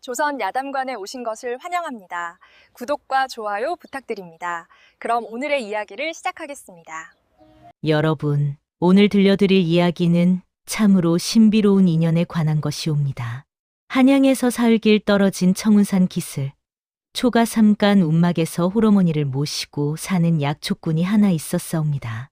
조선 야담관에 오신 것을 환영합니다. 구독과 좋아요 부탁드립니다. 그럼 오늘의 이야기를 시작하겠습니다. 여러분, 오늘 들려드릴 이야기는 참으로 신비로운 인연에 관한 것이옵니다. 한양에서 사흘길 떨어진 청운산 기슭, 초가 삼간 운막에서 홀어머니를 모시고 사는 약초꾼이 하나 있었사옵니다.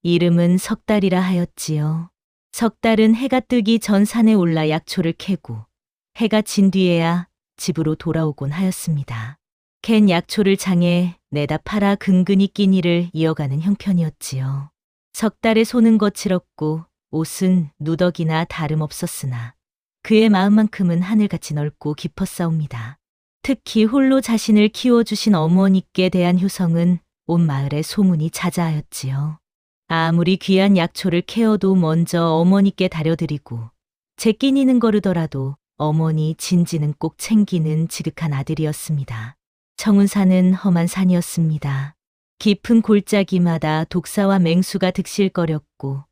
이름은 석달이라 하였지요. 석달은 해가 뜨기 전 산에 올라 약초를 캐고 해가 진 뒤에야 집으로 돌아오곤 하였습니다. 캔 약초를 장에 내다 팔아 근근히 끼니를 이어가는 형편이었지요. 석달의 손은 거칠었고 옷은 누더기나 다름없었으나 그의 마음만큼은 하늘같이 넓고 깊었사옵니다. 특히 홀로 자신을 키워주신 어머니께 대한 효성은 온 마을에 소문이 자자하였지요. 아무리 귀한 약초를 캐어도 먼저 어머니께 다려드리고 제 끼니는 거르더라도 어머니 진지는 꼭 챙기는 지극한 아들이었습니다. 청운산은 험한 산이었습니다. 깊은 골짜기마다 독사와 맹수가 득실거렸고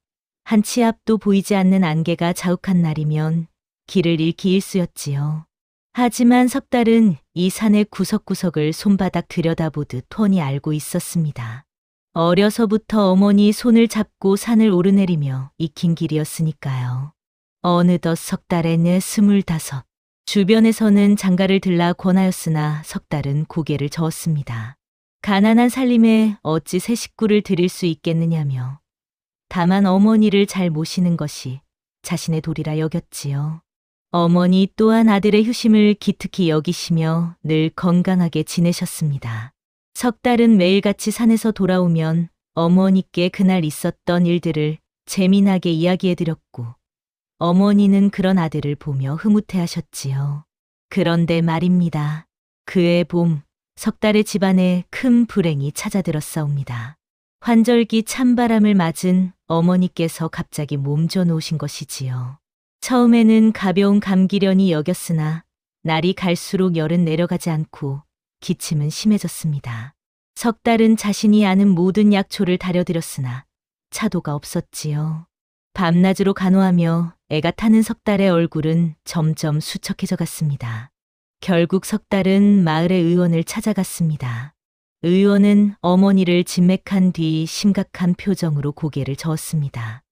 한 치 앞도 보이지 않는 안개가 자욱한 날이면 길을 잃기 일쑤였지요. 하지만 석달은 이 산의 구석구석을 손바닥 들여다보듯 훤히 알고 있었습니다. 어려서부터 어머니 손을 잡고 산을 오르내리며 익힌 길이었으니까요. 어느덧 석달에는 25. 주변에서는 장가를 들라 권하였으나 석달은 고개를 저었습니다. 가난한 살림에 어찌 새 식구를 들일 수 있겠느냐며 다만 어머니를 잘 모시는 것이 자신의 도리라 여겼지요. 어머니 또한 아들의 효심을 기특히 여기시며 늘 건강하게 지내셨습니다. 석달은 매일같이 산에서 돌아오면 어머니께 그날 있었던 일들을 재미나게 이야기해드렸고 어머니는 그런 아들을 보며 흐뭇해하셨지요. 그런데 말입니다. 그해 봄 석달의 집안에 큰 불행이 찾아들었사옵니다. 환절기 찬바람을 맞은 어머니께서 갑자기 몸져 놓으신 것이지요. 처음에는 가벼운 감기련이 여겼으나 날이 갈수록 열은 내려가지 않고 기침은 심해졌습니다. 석달은 자신이 아는 모든 약초를 다려드렸으나 차도가 없었지요. 밤낮으로 간호하며 애가 타는 석달의 얼굴은 점점 수척해져 갔습니다. 결국 석달은 마을의 의원을 찾아갔습니다. 의원은 어머니를 진맥한 뒤 심각한 표정으로 고개를 저었습니다.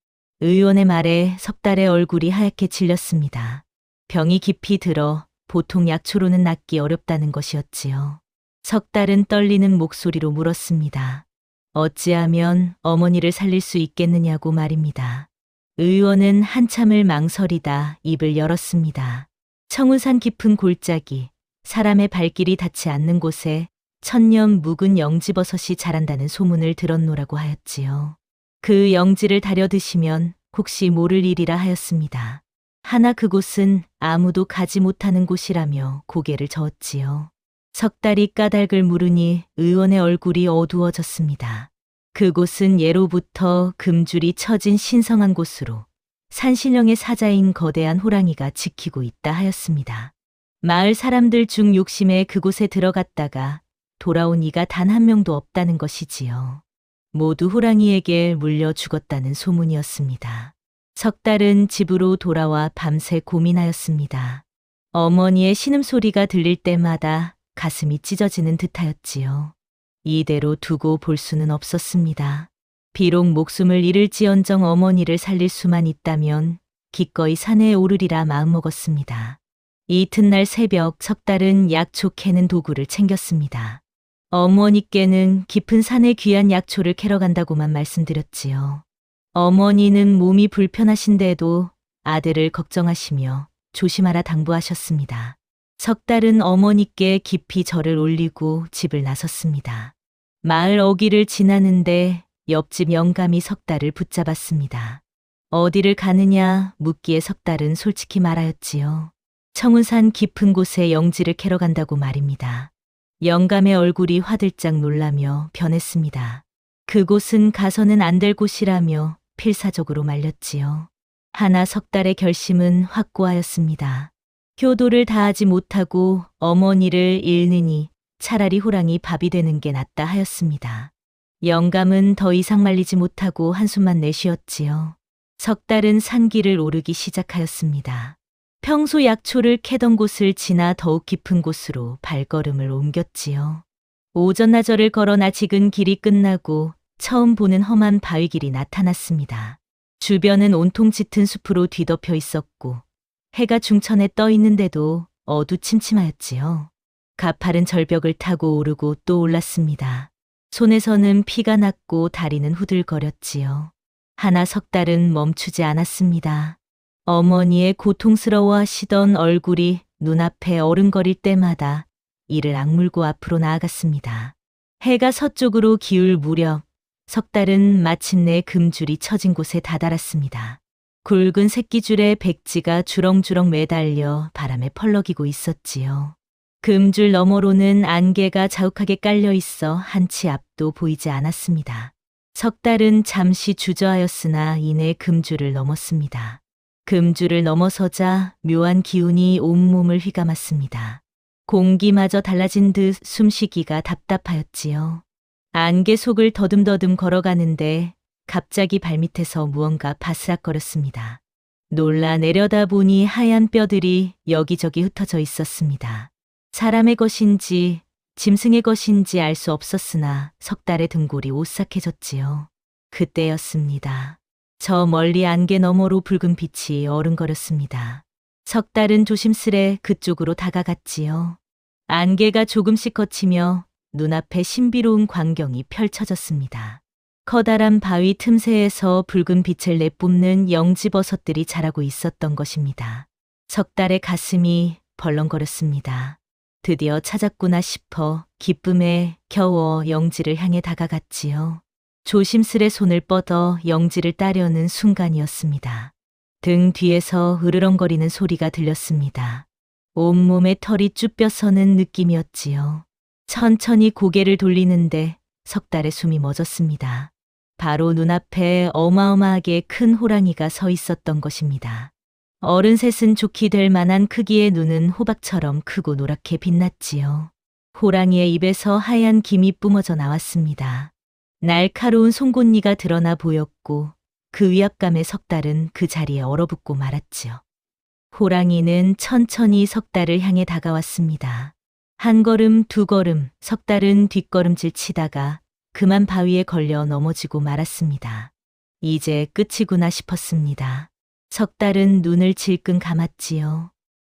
의원의 말에 석달의 얼굴이 하얗게 질렸습니다. 병이 깊이 들어 보통 약초로는 낫기 어렵다는 것이었지요. 석달은 떨리는 목소리로 물었습니다. 어찌하면 어머니를 살릴 수 있겠느냐고 말입니다. 의원은 한참을 망설이다 입을 열었습니다. 청운산 깊은 골짜기, 사람의 발길이 닿지 않는 곳에 천년 묵은 영지버섯이 자란다는 소문을 들었노라고 하였지요. 그 영지를 다려 드시면 혹시 모를 일이라 하였습니다. 하나 그곳은 아무도 가지 못하는 곳이라며 고개를 저었지요. 석달이 까닭을 물으니 의원의 얼굴이 어두워졌습니다. 그곳은 예로부터 금줄이 쳐진 신성한 곳으로 산신령의 사자인 거대한 호랑이가 지키고 있다 하였습니다. 마을 사람들 중 욕심에 그곳에 들어갔다가 돌아온 이가 단 한 명도 없다는 것이지요. 모두 호랑이에게 물려 죽었다는 소문이었습니다. 석달은 집으로 돌아와 밤새 고민하였습니다. 어머니의 신음소리가 들릴 때마다 가슴이 찢어지는 듯하였지요. 이대로 두고 볼 수는 없었습니다. 비록 목숨을 잃을지언정 어머니를 살릴 수만 있다면 기꺼이 산에 오르리라 마음먹었습니다. 이튿날 새벽 석달은 약초 캐는 도구를 챙겼습니다. 어머니께는 깊은 산에 귀한 약초를 캐러 간다고만 말씀드렸지요. 어머니는 몸이 불편하신데도 아들을 걱정하시며 조심하라 당부하셨습니다. 석달은 어머니께 깊이 절을 올리고 집을 나섰습니다. 마을 어귀를 지나는데 옆집 영감이 석달을 붙잡았습니다. 어디를 가느냐 묻기에 석달은 솔직히 말하였지요. 청운산 깊은 곳에 영지를 캐러 간다고 말입니다. 영감의 얼굴이 화들짝 놀라며 변했습니다. 그곳은 가서는 안 될 곳이라며 필사적으로 말렸지요. 하나 석달의 결심은 확고하였습니다. 효도를 다하지 못하고 어머니를 잃느니 차라리 호랑이 밥이 되는 게 낫다 하였습니다. 영감은 더 이상 말리지 못하고 한숨만 내쉬었지요. 석달은 산길을 오르기 시작하였습니다. 평소 약초를 캐던 곳을 지나 더욱 깊은 곳으로 발걸음을 옮겼지요. 오전나절을 걸어 나직은 길이 끝나고 처음 보는 험한 바위길이 나타났습니다. 주변은 온통 짙은 숲으로 뒤덮여 있었고 해가 중천에 떠 있는데도 어두침침하였지요. 가파른 절벽을 타고 오르고 또 올랐습니다. 손에서는 피가 났고 다리는 후들거렸지요. 하나 석 달은 멈추지 않았습니다. 어머니의 고통스러워 하시던 얼굴이 눈앞에 어른거릴 때마다 이를 악물고 앞으로 나아갔습니다. 해가 서쪽으로 기울 무렵 석 달은 마침내 금줄이 쳐진 곳에 다다랐습니다. 굵은 새끼줄에 백지가 주렁주렁 매달려 바람에 펄럭이고 있었지요. 금줄 너머로는 안개가 자욱하게 깔려 있어 한치 앞도 보이지 않았습니다. 석 달은 잠시 주저하였으나 이내 금줄을 넘었습니다. 금줄을 넘어서자 묘한 기운이 온몸을 휘감았습니다. 공기마저 달라진 듯 숨쉬기가 답답하였지요. 안개 속을 더듬더듬 걸어가는데 갑자기 발밑에서 무언가 바스락거렸습니다. 놀라 내려다보니 하얀 뼈들이 여기저기 흩어져 있었습니다. 사람의 것인지 짐승의 것인지 알 수 없었으나 석 달의 등골이 오싹해졌지요. 그때였습니다. 저 멀리 안개 너머로 붉은 빛이 어른거렸습니다. 석 달은 조심스레 그쪽으로 다가갔지요. 안개가 조금씩 걷히며 눈앞에 신비로운 광경이 펼쳐졌습니다. 커다란 바위 틈새에서 붉은 빛을 내뿜는 영지버섯들이 자라고 있었던 것입니다. 석 달의 가슴이 벌렁거렸습니다. 드디어 찾았구나 싶어 기쁨에 겨워 영지를 향해 다가갔지요. 조심스레 손을 뻗어 영지를 따려는 순간이었습니다. 등 뒤에서 으르렁거리는 소리가 들렸습니다. 온몸에 털이 쭈뼛서는 느낌이었지요. 천천히 고개를 돌리는데 석 달의 숨이 멎었습니다. 바로 눈앞에 어마어마하게 큰 호랑이가 서 있었던 것입니다. 어른 셋은 좋게 될 만한 크기의 눈은 호박처럼 크고 노랗게 빛났지요. 호랑이의 입에서 하얀 김이 뿜어져 나왔습니다. 날카로운 송곳니가 드러나 보였고 그 위압감에 석 달은 그 자리에 얼어붙고 말았지요. 호랑이는 천천히 석 달을 향해 다가왔습니다. 한 걸음 두 걸음 석 달은 뒷걸음질 치다가 그만 바위에 걸려 넘어지고 말았습니다. 이제 끝이구나 싶었습니다. 석 달은 눈을 질끈 감았지요.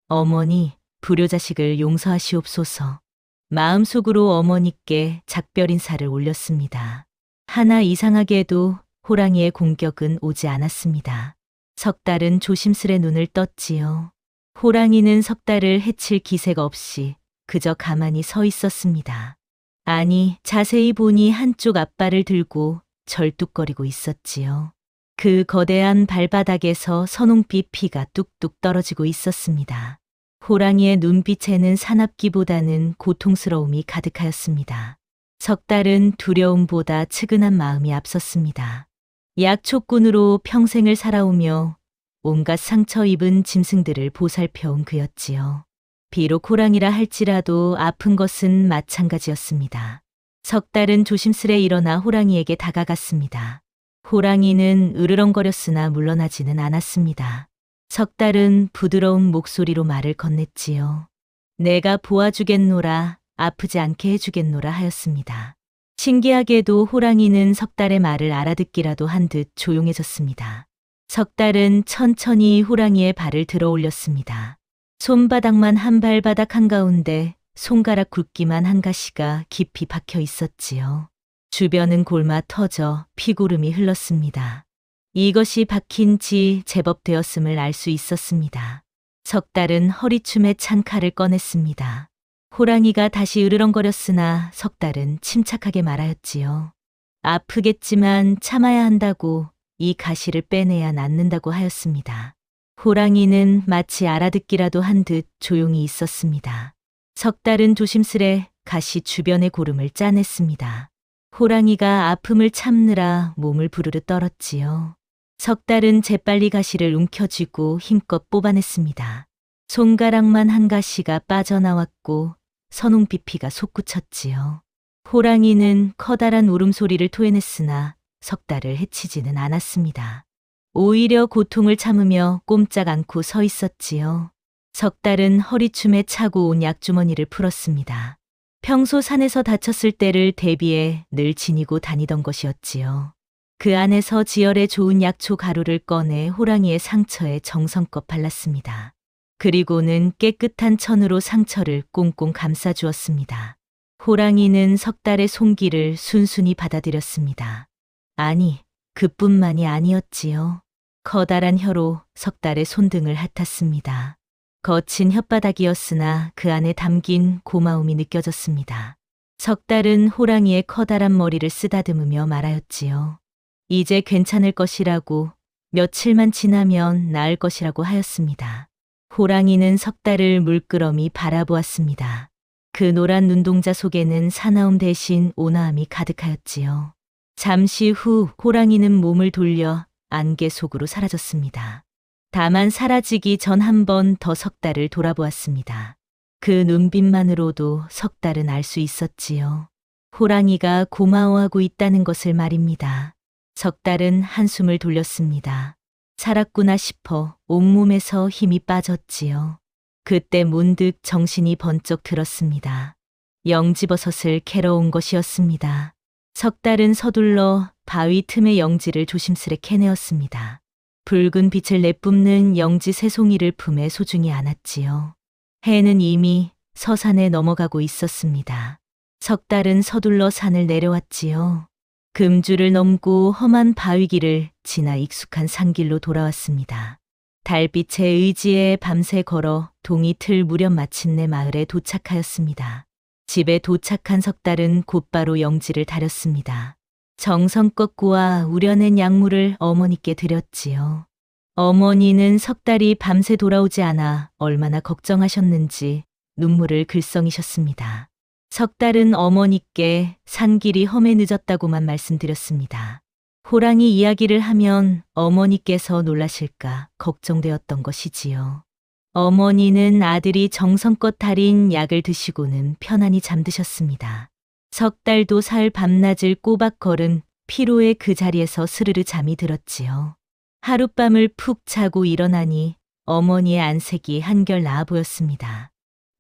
어머니, 불효자식을 용서하시옵소서. 마음속으로 어머니께 작별 인사를 올렸습니다. 하나 이상하게도 호랑이의 공격은 오지 않았습니다. 석 달은 조심스레 눈을 떴지요. 호랑이는 석 달을 해칠 기색 없이 그저 가만히 서 있었습니다. 아니, 자세히 보니 한쪽 앞발을 들고 절뚝거리고 있었지요. 그 거대한 발바닥에서 선홍빛 피가 뚝뚝 떨어지고 있었습니다. 호랑이의 눈빛에는 사납기보다는 고통스러움이 가득하였습니다. 석 달은 두려움보다 측은한 마음이 앞섰습니다. 약초꾼으로 평생을 살아오며 온갖 상처 입은 짐승들을 보살펴온 그였지요. 비록 호랑이라 할지라도 아픈 것은 마찬가지였습니다. 석 달은 조심스레 일어나 호랑이에게 다가갔습니다. 호랑이는 으르렁거렸으나 물러나지는 않았습니다. 석 달은 부드러운 목소리로 말을 건넸지요. 내가 보아주겠노라, 아프지 않게 해주겠노라 하였습니다. 신기하게도 호랑이는 석 달의 말을 알아듣기라도 한 듯 조용해졌습니다. 석 달은 천천히 호랑이의 발을 들어 올렸습니다. 손바닥만 한 발바닥 한가운데 손가락 굵기만 한 가시가 깊이 박혀 있었지요. 주변은 골마 터져 피고름이 흘렀습니다. 이것이 박힌 지 제법 되었음을 알 수 있었습니다. 석 달은 허리춤에 찬 칼을 꺼냈습니다. 호랑이가 다시 으르렁거렸으나 석 달은 침착하게 말하였지요. 아프겠지만 참아야 한다고 이 가시를 빼내야 낫는다고 하였습니다. 호랑이는 마치 알아듣기라도 한 듯 조용히 있었습니다. 석 달은 조심스레 가시 주변의 고름을 짜냈습니다. 호랑이가 아픔을 참느라 몸을 부르르 떨었지요. 석 달은 재빨리 가시를 움켜쥐고 힘껏 뽑아냈습니다. 손가락만 한 가시가 빠져나왔고 선홍빛 피가 솟구쳤지요. 호랑이는 커다란 울음소리를 토해냈으나 석 달을 해치지는 않았습니다. 오히려 고통을 참으며 꼼짝 않고 서 있었지요. 석 달은 허리춤에 차고 온 약주머니를 풀었습니다. 평소 산에서 다쳤을 때를 대비해 늘 지니고 다니던 것이었지요. 그 안에서 지혈에 좋은 약초 가루를 꺼내 호랑이의 상처에 정성껏 발랐습니다. 그리고는 깨끗한 천으로 상처를 꽁꽁 감싸주었습니다. 호랑이는 석 달의 손길을 순순히 받아들였습니다. 아니, 그뿐만이 아니었지요. 커다란 혀로 석 달의 손등을 핥았습니다. 거친 혓바닥이었으나 그 안에 담긴 고마움이 느껴졌습니다. 석 달은 호랑이의 커다란 머리를 쓰다듬으며 말하였지요. 이제 괜찮을 것이라고, 며칠만 지나면 나을 것이라고 하였습니다. 호랑이는 석 달을 물끄러미 바라보았습니다. 그 노란 눈동자 속에는 사나움 대신 온화함이 가득하였지요. 잠시 후 호랑이는 몸을 돌려 안개 속으로 사라졌습니다. 다만 사라지기 전 한 번 더 석 달을 돌아보았습니다. 그 눈빛만으로도 석 달은 알 수 있었지요. 호랑이가 고마워하고 있다는 것을 말입니다. 석 달은 한숨을 돌렸습니다. 살았구나 싶어 온몸에서 힘이 빠졌지요. 그때 문득 정신이 번쩍 들었습니다. 영지버섯을 캐러 온 것이었습니다. 석 달은 서둘러 바위 틈의 영지를 조심스레 캐내었습니다. 붉은 빛을 내뿜는 영지 새송이를 품에 소중히 안았지요. 해는 이미 서산에 넘어가고 있었습니다. 석 달은 서둘러 산을 내려왔지요. 금주를 넘고 험한 바위길을 지나 익숙한 산길로 돌아왔습니다. 달빛에 의지에 밤새 걸어 동이 틀 무렵 마침내 마을에 도착하였습니다. 집에 도착한 석 달은 곧바로 영지를 다렸습니다. 정성껏 구워 우려낸 약물을 어머니께 드렸지요. 어머니는 석 달이 밤새 돌아오지 않아 얼마나 걱정하셨는지 눈물을 글썽이셨습니다. 석 달은 어머니께 산길이 험해 늦었다고만 말씀드렸습니다. 호랑이 이야기를 하면 어머니께서 놀라실까 걱정되었던 것이지요. 어머니는 아들이 정성껏 달인 약을 드시고는 편안히 잠드셨습니다. 석 달도 사흘 밤낮을 꼬박 걸은 피로에 그 자리에서 스르르 잠이 들었지요. 하룻밤을 푹 자고 일어나니 어머니의 안색이 한결 나아 보였습니다.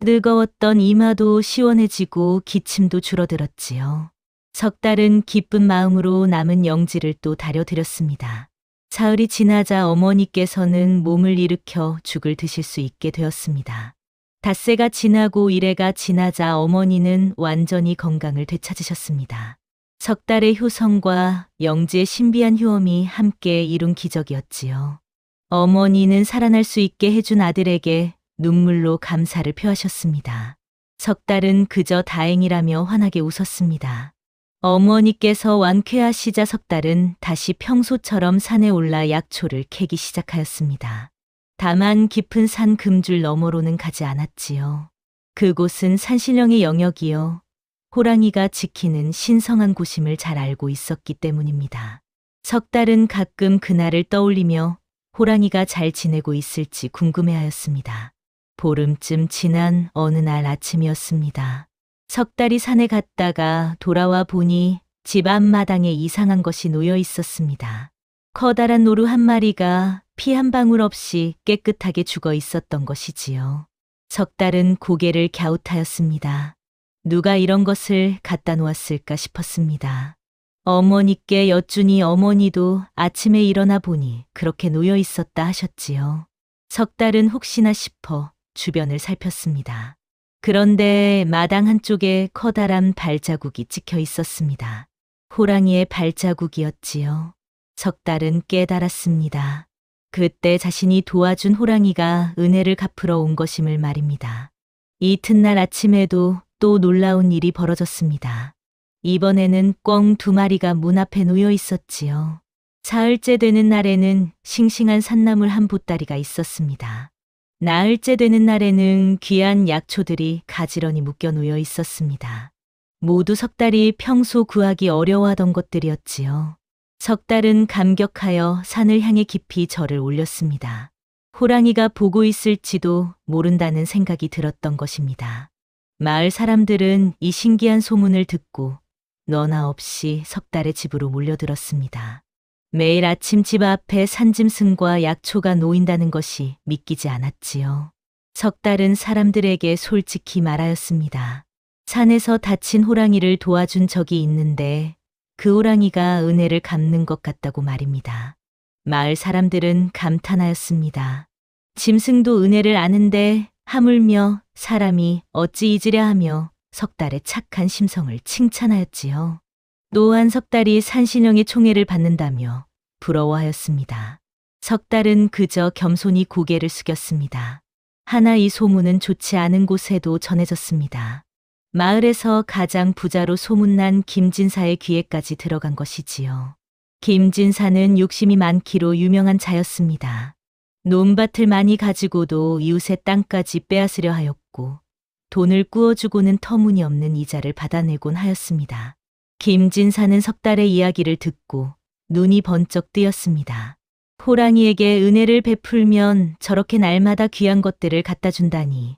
뜨거웠던 이마도 시원해지고 기침도 줄어들었지요. 석 달은 기쁜 마음으로 남은 영지를 또 다려드렸습니다. 사흘이 지나자 어머니께서는 몸을 일으켜 죽을 드실 수 있게 되었습니다. 닷새가 지나고 이래가 지나자 어머니는 완전히 건강을 되찾으셨습니다. 석 달의 효성과 영지의 신비한 효험이 함께 이룬 기적이었지요. 어머니는 살아날 수 있게 해준 아들에게 눈물로 감사를 표하셨습니다. 석 달은 그저 다행이라며 환하게 웃었습니다. 어머니께서 완쾌하시자 석 달은 다시 평소처럼 산에 올라 약초를 캐기 시작하였습니다. 다만 깊은 산 금줄 너머로는 가지 않았지요. 그곳은 산신령의 영역이요. 호랑이가 지키는 신성한 곳임을 잘 알고 있었기 때문입니다. 석 달은 가끔 그날을 떠올리며 호랑이가 잘 지내고 있을지 궁금해하였습니다. 보름쯤 지난 어느 날 아침이었습니다. 석 달이 산에 갔다가 돌아와 보니 집 앞마당에 이상한 것이 놓여 있었습니다. 커다란 노루 한 마리가 피 한 방울 없이 깨끗하게 죽어 있었던 것이지요. 석 달은 고개를 갸웃하였습니다. 누가 이런 것을 갖다 놓았을까 싶었습니다. 어머니께 여쭈니 어머니도 아침에 일어나 보니 그렇게 놓여 있었다 하셨지요. 석 달은 혹시나 싶어 주변을 살폈습니다. 그런데 마당 한쪽에 커다란 발자국이 찍혀 있었습니다. 호랑이의 발자국이었지요. 석 달은 깨달았습니다. 그때 자신이 도와준 호랑이가 은혜를 갚으러 온 것임을 말입니다. 이튿날 아침에도 또 놀라운 일이 벌어졌습니다. 이번에는 꿩 2마리가 문 앞에 놓여 있었지요. 사흘째 되는 날에는 싱싱한 산나물 한 보따리가 있었습니다. 나흘째 되는 날에는 귀한 약초들이 가지런히 묶여 놓여 있었습니다. 모두 석 달이 평소 구하기 어려워하던 것들이었지요. 석 달은 감격하여 산을 향해 깊이 절을 올렸습니다. 호랑이가 보고 있을지도 모른다는 생각이 들었던 것입니다. 마을 사람들은 이 신기한 소문을 듣고 너나 없이 석 달의 집으로 몰려들었습니다. 매일 아침 집 앞에 산짐승과 약초가 놓인다는 것이 믿기지 않았지요. 석 달은 사람들에게 솔직히 말하였습니다. 산에서 다친 호랑이를 도와준 적이 있는데 그 호랑이가 은혜를 갚는 것 같다고 말입니다. 마을 사람들은 감탄하였습니다. 짐승도 은혜를 아는데 하물며 사람이 어찌 잊으랴 하며 석 달의 착한 심성을 칭찬하였지요. 또한 석 달이 산신령의 총애를 받는다며 부러워하였습니다. 석 달은 그저 겸손히 고개를 숙였습니다. 하나 이 소문은 좋지 않은 곳에도 전해졌습니다. 마을에서 가장 부자로 소문난 김진사의 귀에까지 들어간 것이지요. 김진사는 욕심이 많기로 유명한 자였습니다. 논밭을 많이 가지고도 이웃의 땅까지 빼앗으려 하였고 돈을 꾸어주고는 터무니없는 이자를 받아내곤 하였습니다. 김진사는 석 달의 이야기를 듣고 눈이 번쩍 뜨였습니다. 호랑이에게 은혜를 베풀면 저렇게 날마다 귀한 것들을 갖다 준다니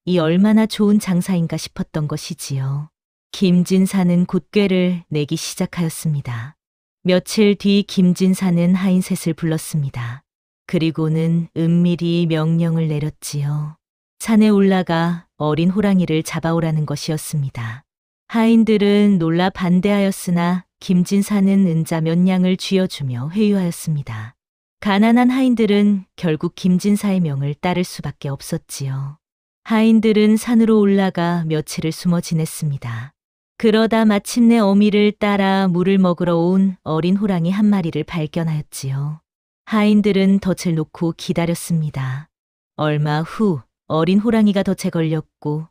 이 얼마나 좋은 장사인가 싶었던 것이지요. 김진사는 곧 꾀를 내기 시작하였습니다. 며칠 뒤 김진사는 하인셋을 불렀습니다. 그리고는 은밀히 명령을 내렸지요. 산에 올라가 어린 호랑이를 잡아오라는 것이었습니다. 하인들은 놀라 반대하였으나 김진사는 은자 몇 냥을 쥐어주며 회유하였습니다. 가난한 하인들은 결국 김진사의 명을 따를 수밖에 없었지요. 하인들은 산으로 올라가 며칠을 숨어 지냈습니다. 그러다 마침내 어미를 따라 물을 먹으러 온 어린 호랑이 한 마리를 발견하였지요. 하인들은 덫을 놓고 기다렸습니다. 얼마 후 어린 호랑이가 덫에 걸렸고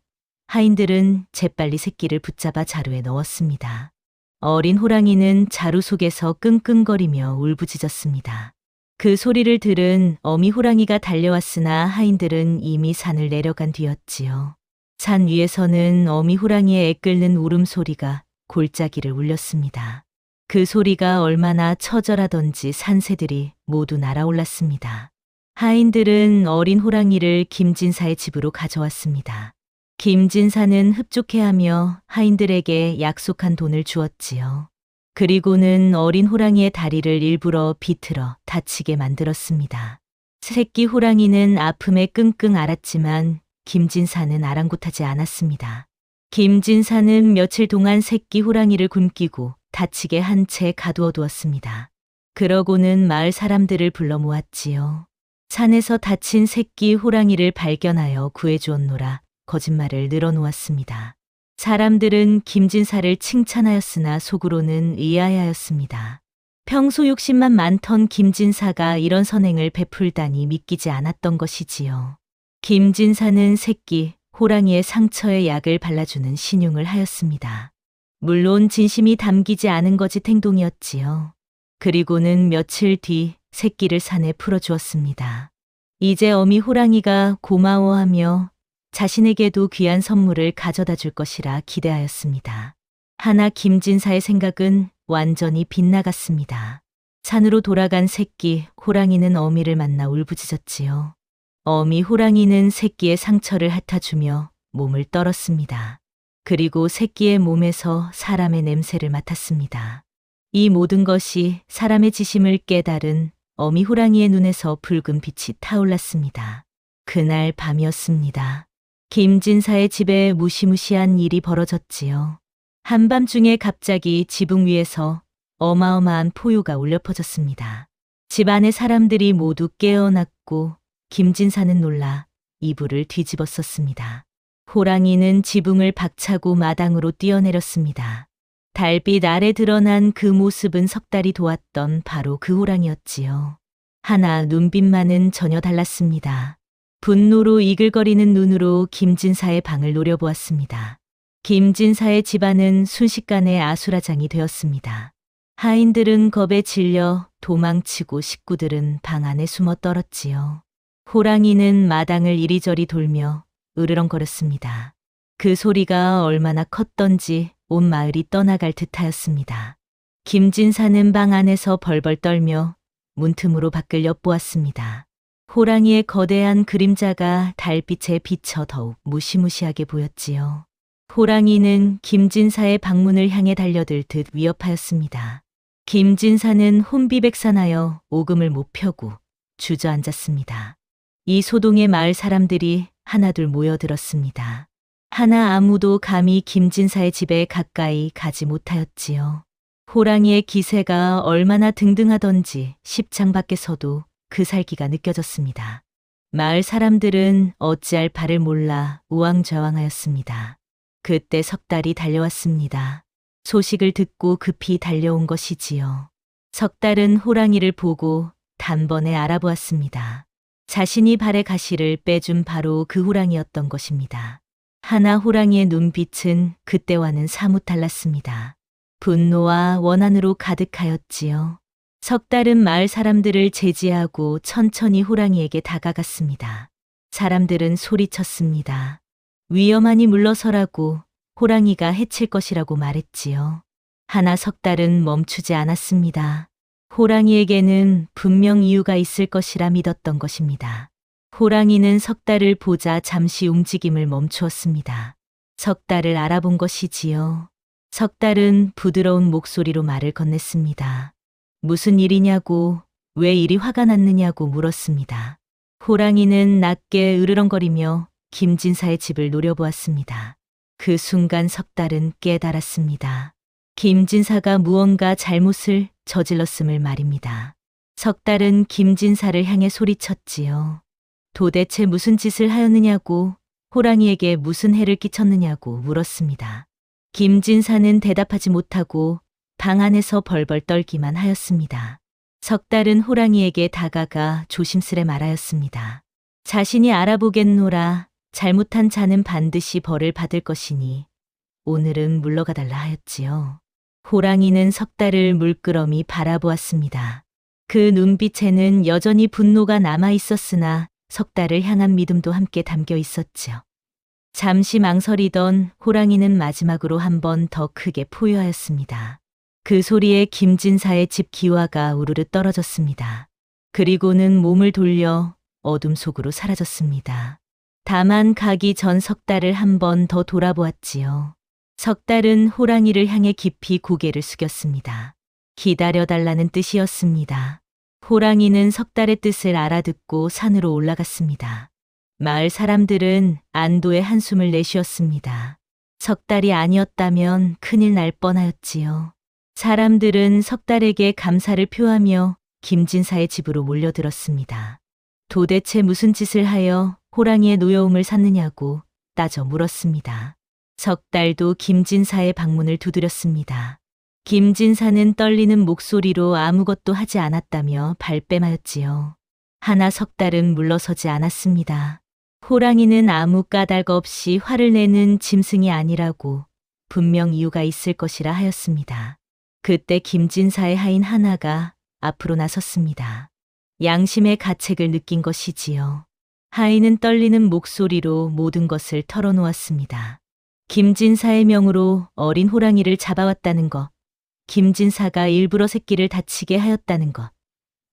하인들은 재빨리 새끼를 붙잡아 자루에 넣었습니다. 어린 호랑이는 자루 속에서 끙끙거리며 울부짖었습니다. 그 소리를 들은 어미 호랑이가 달려왔으나 하인들은 이미 산을 내려간 뒤였지요. 산 위에서는 어미 호랑이의 애끓는 울음소리가 골짜기를 울렸습니다. 그 소리가 얼마나 처절하던지 산새들이 모두 날아올랐습니다. 하인들은 어린 호랑이를 김진사의 집으로 가져왔습니다. 김진사는 흡족해하며 하인들에게 약속한 돈을 주었지요. 그리고는 어린 호랑이의 다리를 일부러 비틀어 다치게 만들었습니다. 새끼 호랑이는 아픔에 끙끙 앓았지만 김진사는 아랑곳하지 않았습니다. 김진사는 며칠 동안 새끼 호랑이를 굶기고 다치게 한 채 가두어 두었습니다. 그러고는 마을 사람들을 불러 모았지요. 산에서 다친 새끼 호랑이를 발견하여 구해주었노라 거짓말을 늘어놓았습니다. 사람들은 김진사를 칭찬하였으나 속으로는 의아해하였습니다. 평소 욕심만 많던 김진사가 이런 선행을 베풀다니 믿기지 않았던 것이지요. 김진사는 새끼 호랑이의 상처에 약을 발라주는 신용을 하였습니다. 물론 진심이 담기지 않은 거짓 행동이었지요. 그리고는 며칠 뒤 새끼를 산에 풀어주었습니다. 이제 어미 호랑이가 고마워하며 자신에게도 귀한 선물을 가져다 줄 것이라 기대하였습니다. 하나 김진사의 생각은 완전히 빗나갔습니다. 산으로 돌아간 새끼 호랑이는 어미를 만나 울부짖었지요. 어미 호랑이는 새끼의 상처를 핥아주며 몸을 떨었습니다. 그리고 새끼의 몸에서 사람의 냄새를 맡았습니다. 이 모든 것이 사람의 지심을 깨달은 어미 호랑이의 눈에서 붉은 빛이 타올랐습니다. 그날 밤이었습니다. 김진사의 집에 무시무시한 일이 벌어졌지요. 한밤중에 갑자기 지붕 위에서 어마어마한 포효가 울려 퍼졌습니다. 집안의 사람들이 모두 깨어났고 김진사는 놀라 이불을 뒤집었었습니다. 호랑이는 지붕을 박차고 마당으로 뛰어내렸습니다. 달빛 아래 드러난 그 모습은 석 달이 도왔던 바로 그 호랑이였지요. 하나 눈빛만은 전혀 달랐습니다. 분노로 이글거리는 눈으로 김진사의 방을 노려보았습니다. 김진사의 집안은 순식간에 아수라장이 되었습니다. 하인들은 겁에 질려 도망치고 식구들은 방 안에 숨어 떨었지요. 호랑이는 마당을 이리저리 돌며 으르렁거렸습니다. 그 소리가 얼마나 컸던지 온 마을이 떠나갈 듯하였습니다. 김진사는 방 안에서 벌벌 떨며 문틈으로 밖을 엿보았습니다. 호랑이의 거대한 그림자가 달빛에 비쳐 더욱 무시무시하게 보였지요. 호랑이는 김진사의 방문을 향해 달려들 듯 위협하였습니다. 김진사는 혼비백산하여 오금을 못 펴고 주저앉았습니다. 이 소동의 마을 사람들이 하나둘 모여들었습니다. 하나 아무도 감히 김진사의 집에 가까이 가지 못하였지요. 호랑이의 기세가 얼마나 등등하던지 십창 밖에서도 그 살기가 느껴졌습니다. 마을 사람들은 어찌할 바를 몰라 우왕좌왕하였습니다. 그때 석달이 달려왔습니다. 소식을 듣고 급히 달려온 것이지요. 석달은 호랑이를 보고 단번에 알아보았습니다. 자신이 발의 가시를 빼준 바로 그 호랑이였던 것입니다. 하나 호랑이의 눈빛은 그때와는 사뭇 달랐습니다. 분노와 원한으로 가득하였지요. 석달은 마을 사람들을 제지하고 천천히 호랑이에게 다가갔습니다. 사람들은 소리쳤습니다. 위험하니 물러서라고, 호랑이가 해칠 것이라고 말했지요. 하나 석달은 멈추지 않았습니다. 호랑이에게는 분명 이유가 있을 것이라 믿었던 것입니다. 호랑이는 석달을 보자 잠시 움직임을 멈추었습니다. 석달을 알아본 것이지요. 석달은 부드러운 목소리로 말을 건넸습니다. 무슨 일이냐고, 왜 이리 화가 났느냐고 물었습니다. 호랑이는 낮게 으르렁거리며 김진사의 집을 노려보았습니다. 그 순간 석달은 깨달았습니다. 김진사가 무언가 잘못을 저질렀음을 말입니다. 석달은 김진사를 향해 소리쳤지요. 도대체 무슨 짓을 하였느냐고, 호랑이에게 무슨 해를 끼쳤느냐고 물었습니다. 김진사는 대답하지 못하고 방 안에서 벌벌 떨기만 하였습니다. 석달은 호랑이에게 다가가 조심스레 말하였습니다. 자신이 알아보겠노라. 잘못한 자는 반드시 벌을 받을 것이니 오늘은 물러가달라 하였지요. 호랑이는 석달을 물끄러미 바라보았습니다. 그 눈빛에는 여전히 분노가 남아 있었으나 석달을 향한 믿음도 함께 담겨 있었지요. 잠시 망설이던 호랑이는 마지막으로 한 번 더 크게 포효하였습니다. 그 소리에 김진사의 집 기와가 우르르 떨어졌습니다. 그리고는 몸을 돌려 어둠 속으로 사라졌습니다. 다만 가기 전 석달을 한 번 더 돌아보았지요. 석달은 호랑이를 향해 깊이 고개를 숙였습니다. 기다려달라는 뜻이었습니다. 호랑이는 석달의 뜻을 알아듣고 산으로 올라갔습니다. 마을 사람들은 안도의 한숨을 내쉬었습니다. 석달이 아니었다면 큰일 날 뻔하였지요. 사람들은 석달에게 감사를 표하며 김진사의 집으로 몰려들었습니다. 도대체 무슨 짓을 하여 호랑이의 노여움을 샀느냐고 따져 물었습니다. 석달도 김진사의 방문을 두드렸습니다. 김진사는 떨리는 목소리로 아무것도 하지 않았다며 발뺌하였지요. 하나 석달은 물러서지 않았습니다. 호랑이는 아무 까닭 없이 화를 내는 짐승이 아니라고 분명 이유가 있을 것이라 하였습니다. 그때 김진사의 하인 하나가 앞으로 나섰습니다. 양심의 가책을 느낀 것이지요. 하인은 떨리는 목소리로 모든 것을 털어놓았습니다. 김진사의 명으로 어린 호랑이를 잡아왔다는 것, 김진사가 일부러 새끼를 다치게 하였다는 것,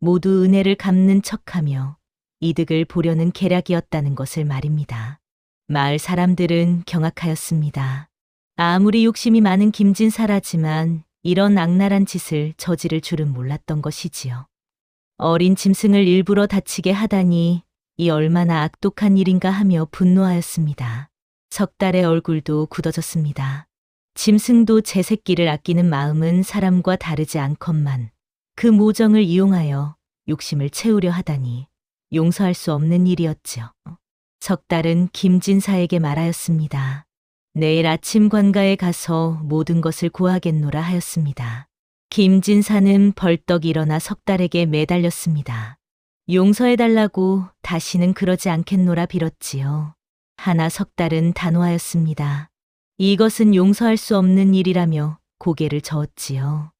모두 은혜를 갚는 척하며 이득을 보려는 계략이었다는 것을 말입니다. 마을 사람들은 경악하였습니다. 아무리 욕심이 많은 김진사라지만 이런 악랄한 짓을 저지를 줄은 몰랐던 것이지요. 어린 짐승을 일부러 다치게 하다니 이 얼마나 악독한 일인가 하며 분노하였습니다. 석달의 얼굴도 굳어졌습니다. 짐승도 제 새끼를 아끼는 마음은 사람과 다르지 않건만 그 모정을 이용하여 욕심을 채우려 하다니 용서할 수 없는 일이었지요. 석달은 김진사에게 말하였습니다. 내일 아침 관가에 가서 모든 것을 고하겠노라 하였습니다. 김진사는 벌떡 일어나 석달에게 매달렸습니다. 용서해달라고 다시는 그러지 않겠노라 빌었지요. 하나 석달은 단호하였습니다. 이것은 용서할 수 없는 일이라며 고개를 저었지요.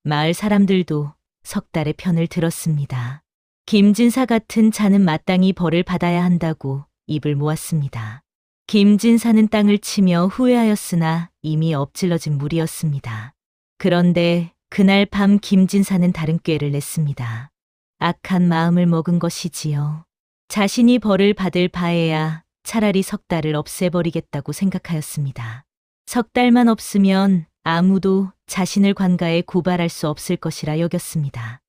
마을 사람들도 석달의 편을 들었습니다. 김진사 같은 자는 마땅히 벌을 받아야 한다고 입을 모았습니다. 김진사는 땅을 치며 후회하였으나 이미 엎질러진 물이었습니다. 그런데 그날 밤 김진사는 다른 꾀를 냈습니다. 악한 마음을 먹은 것이지요. 자신이 벌을 받을 바에야 차라리 석달을 없애버리겠다고 생각하였습니다. 석달만 없으면 아무도 자신을 관가에 고발할 수 없을 것이라 여겼습니다.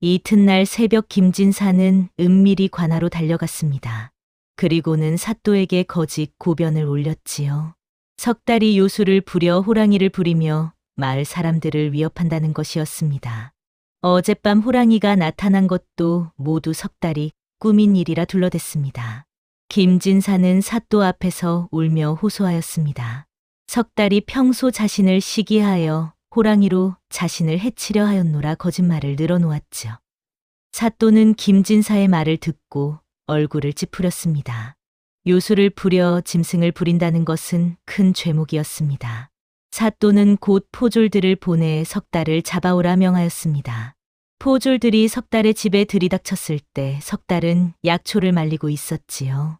이튿날 새벽 김진사는 은밀히 관하로 달려갔습니다. 그리고는 사또에게 거짓 고변을 올렸지요. 석 달이 요술을 부려 호랑이를 부리며 마을 사람들을 위협한다는 것이었습니다. 어젯밤 호랑이가 나타난 것도 모두 석 달이 꾸민 일이라 둘러댔습니다. 김진사는 사또 앞에서 울며 호소하였습니다. 석 달이 평소 자신을 시기하여 호랑이로 자신을 해치려 하였노라 거짓말을 늘어놓았죠. 사또는 김진사의 말을 듣고 얼굴을 찌푸렸습니다. 요술을 부려 짐승을 부린다는 것은 큰 죄목이었습니다. 사또는 곧 포졸들을 보내 석 달을 잡아오라 명하였습니다. 포졸들이 석 달의 집에 들이닥쳤을 때 석 달은 약초를 말리고 있었지요.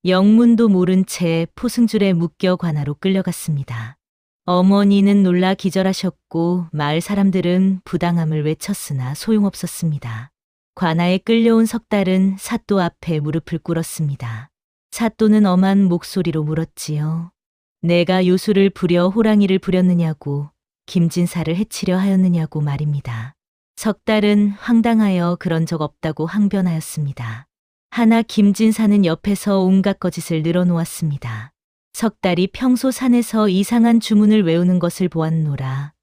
영문도 모른 채 포승줄에 묶여 관아로 끌려갔습니다. 어머니는 놀라 기절하셨고 마을 사람들은 부당함을 외쳤으나 소용없었습니다. 관아에 끌려온 석 달은 사또 앞에 무릎을 꿇었습니다. 사또는 엄한 목소리로 물었지요. 내가 요술을 부려 호랑이를 부렸느냐고, 김진사를 해치려 하였느냐고 말입니다. 석 달은 황당하여 그런 적 없다고 항변하였습니다. 하나 김진사는 옆에서 온갖 거짓을 늘어놓았습니다. 석 달이 평소 산에서 이상한 주문을 외우는 것을 보았노라.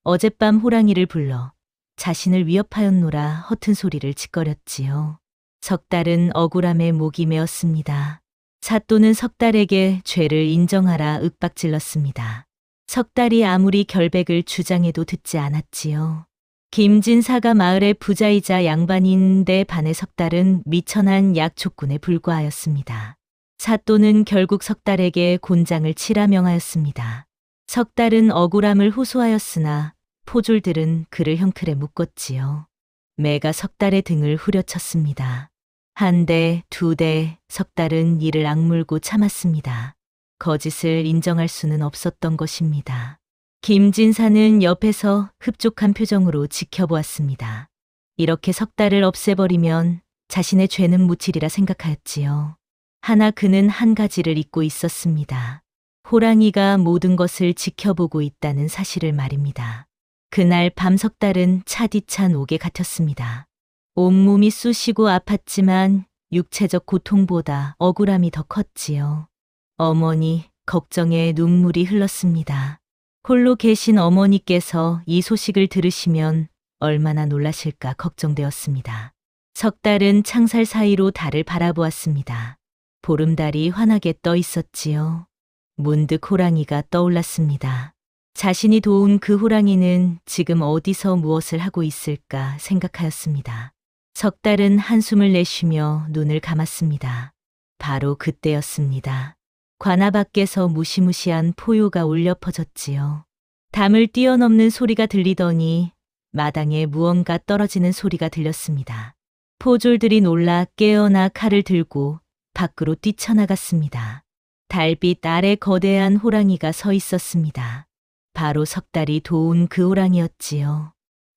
어젯밤 호랑이를 불러 자신을 위협하였노라 허튼 소리를 짓거렸지요. 석 달은 억울함에 목이 메었습니다. 사또는 석 달에게 죄를 인정하라 윽박질렀습니다. 석 달이 아무리 결백을 주장해도 듣지 않았지요. 김진사가 마을의 부자이자 양반인데 반해 석 달은 미천한 약초꾼에 불과하였습니다. 사또는 결국 석 달에게 곤장을 치라 명하였습니다. 석 달은 억울함을 호소하였으나 포졸들은 그를 형틀에 묶었지요. 매가 석 달의 등을 후려쳤습니다. 한 대, 두 대, 석 달은 이를 악물고 참았습니다. 거짓을 인정할 수는 없었던 것입니다. 김진사는 옆에서 흡족한 표정으로 지켜보았습니다. 이렇게 석 달을 없애버리면 자신의 죄는 묻히리라 생각하였지요. 하나 그는 한 가지를 잊고 있었습니다. 호랑이가 모든 것을 지켜보고 있다는 사실을 말입니다. 그날 밤 석 달은 차디찬 옥에 갇혔습니다. 온몸이 쑤시고 아팠지만 육체적 고통보다 억울함이 더 컸지요. 어머니, 걱정에 눈물이 흘렀습니다. 홀로 계신 어머니께서 이 소식을 들으시면 얼마나 놀라실까 걱정되었습니다. 석 달은 창살 사이로 달을 바라보았습니다. 보름달이 환하게 떠 있었지요. 문득 호랑이가 떠올랐습니다. 자신이 도운 그 호랑이는 지금 어디서 무엇을 하고 있을까 생각하였습니다. 석 달은 한숨을 내쉬며 눈을 감았습니다. 바로 그때였습니다. 관아 밖에서 무시무시한 포효가 울려 퍼졌지요. 담을 뛰어넘는 소리가 들리더니 마당에 무언가 떨어지는 소리가 들렸습니다. 포졸들이 놀라 깨어나 칼을 들고 밖으로 뛰쳐나갔습니다. 달빛 아래 거대한 호랑이가 서 있었습니다. 바로 석 달이 도운 그 호랑이였지요.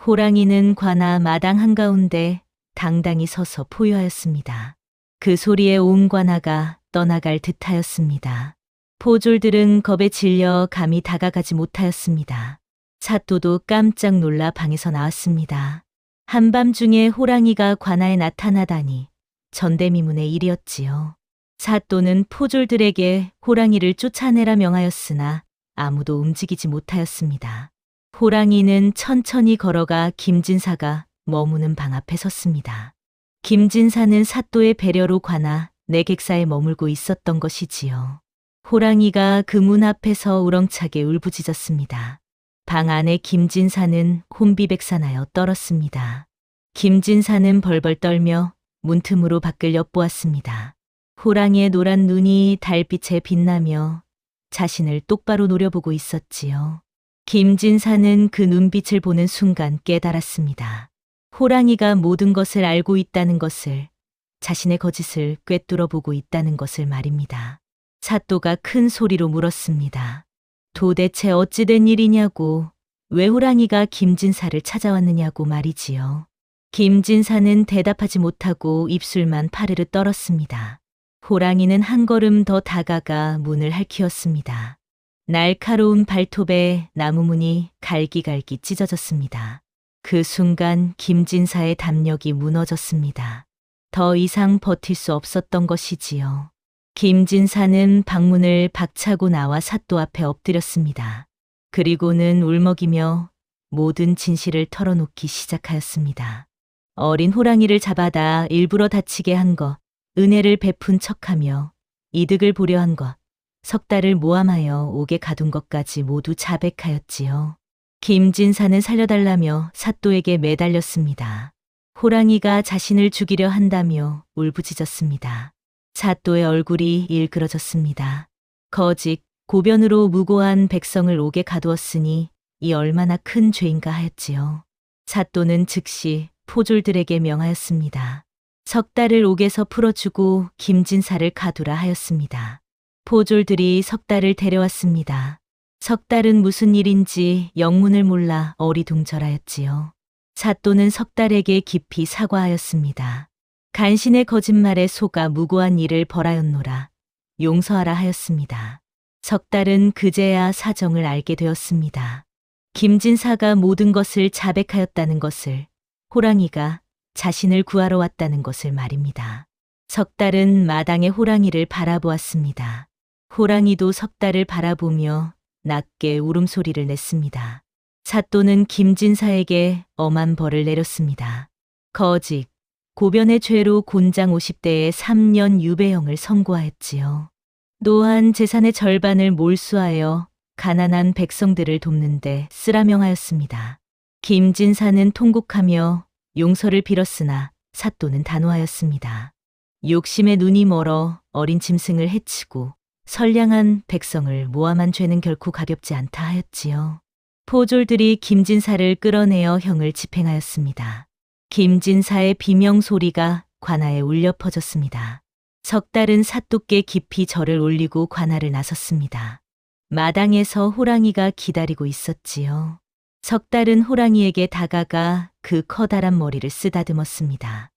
호랑이는 관아 마당 한가운데 당당히 서서 포효하였습니다. 그 소리에 온 관아가 떠나갈 듯하였습니다. 포졸들은 겁에 질려 감히 다가가지 못하였습니다. 사또도 깜짝 놀라 방에서 나왔습니다. 한밤중에 호랑이가 관아에 나타나다니 전대미문의 일이었지요. 사또는 포졸들에게 호랑이를 쫓아내라 명하였으나 아무도 움직이지 못하였습니다. 호랑이는 천천히 걸어가 김진사가 머무는 방 앞에 섰습니다. 김진사는 사또의 배려로 관아 내객사에 머물고 있었던 것이지요. 호랑이가 그 문 앞에서 우렁차게 울부짖었습니다. 방 안에 김진사는 혼비백산하여 떨었습니다. 김진사는 벌벌 떨며 문틈으로 밖을 엿보았습니다. 호랑이의 노란 눈이 달빛에 빛나며 자신을 똑바로 노려보고 있었지요. 김진사는 그 눈빛을 보는 순간 깨달았습니다. 호랑이가 모든 것을 알고 있다는 것을, 자신의 거짓을 꿰뚫어 보고 있다는 것을 말입니다. 사또가 큰 소리로 물었습니다. 도대체 어찌된 일이냐고, 왜 호랑이가 김진사를 찾아왔느냐고 말이지요. 김진사는 대답하지 못하고 입술만 파르르 떨었습니다. 호랑이는 한 걸음 더 다가가 문을 핥히었습니다. 날카로운 발톱에 나무문이 갈기갈기 찢어졌습니다. 그 순간 김진사의 담력이 무너졌습니다. 더 이상 버틸 수 없었던 것이지요. 김진사는 방문을 박차고 나와 사또 앞에 엎드렸습니다. 그리고는 울먹이며 모든 진실을 털어놓기 시작하였습니다. 어린 호랑이를 잡아다 일부러 다치게 한 것, 은혜를 베푼 척하며 이득을 보려 한 것, 석 달을 모함하여 옥에 가둔 것까지 모두 자백하였지요. 김진사는 살려달라며 사또에게 매달렸습니다. 호랑이가 자신을 죽이려 한다며 울부짖었습니다. 사또의 얼굴이 일그러졌습니다. 거짓, 고변으로 무고한 백성을 옥에 가두었으니 이 얼마나 큰 죄인가 하였지요. 사또는 즉시 포졸들에게 명하였습니다. 석 달을 옥에서 풀어주고 김진사를 가두라 하였습니다. 포졸들이 석 달을 데려왔습니다. 석 달은 무슨 일인지 영문을 몰라 어리둥절하였지요. 사또는 석 달에게 깊이 사과하였습니다. 간신의 거짓말에 속아 무고한 일을 벌하였노라. 용서하라 하였습니다. 석 달은 그제야 사정을 알게 되었습니다. 김진사가 모든 것을 자백하였다는 것을, 호랑이가 자신을 구하러 왔다는 것을 말입니다. 석 달은 마당의 호랑이를 바라보았습니다. 호랑이도 석 달을 바라보며 낮게 울음소리를 냈습니다. 사또는 김진사에게 엄한 벌을 내렸습니다. 거짓, 고변의 죄로 곤장 50대에 3년 유배형을 선고하였지요. 또한 재산의 절반을 몰수하여 가난한 백성들을 돕는데 쓰라 명하였습니다. 김진사는 통곡하며 용서를 빌었으나 사또는 단호하였습니다. 욕심에 눈이 멀어 어린 짐승을 해치고 선량한 백성을 모함한 죄는 결코 가볍지 않다 하였지요. 포졸들이 김진사를 끌어내어 형을 집행하였습니다. 김진사의 비명 소리가 관아에 울려 퍼졌습니다. 석 달은 사또께 깊이 절을 올리고 관아를 나섰습니다. 마당에서 호랑이가 기다리고 있었지요. 석 달은 호랑이에게 다가가 그 커다란 머리를 쓰다듬었습니다.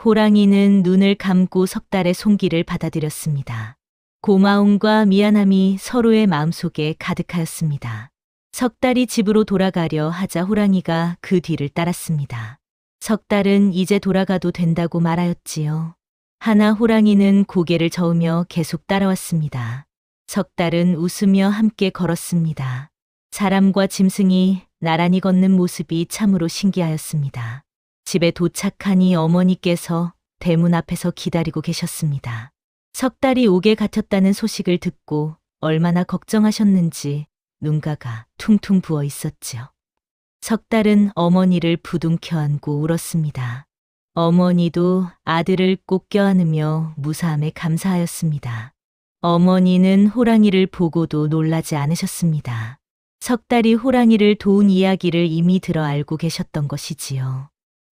호랑이는 눈을 감고 석 달의 손길을 받아들였습니다. 고마움과 미안함이 서로의 마음속에 가득하였습니다. 석 달이 집으로 돌아가려 하자 호랑이가 그 뒤를 따랐습니다. 석 달은 이제 돌아가도 된다고 말하였지요. 하나 호랑이는 고개를 저으며 계속 따라왔습니다. 석 달은 웃으며 함께 걸었습니다. 사람과 짐승이 나란히 걷는 모습이 참으로 신기하였습니다. 집에 도착하니 어머니께서 대문 앞에서 기다리고 계셨습니다. 석 달이 옥에 갇혔다는 소식을 듣고 얼마나 걱정하셨는지 눈가가 퉁퉁 부어 있었지요. 석 달은 어머니를 부둥켜 안고 울었습니다. 어머니도 아들을 꼭 껴안으며 무사함에 감사하였습니다. 어머니는 호랑이를 보고도 놀라지 않으셨습니다. 석 달이 호랑이를 도운 이야기를 이미 들어 알고 계셨던 것이지요.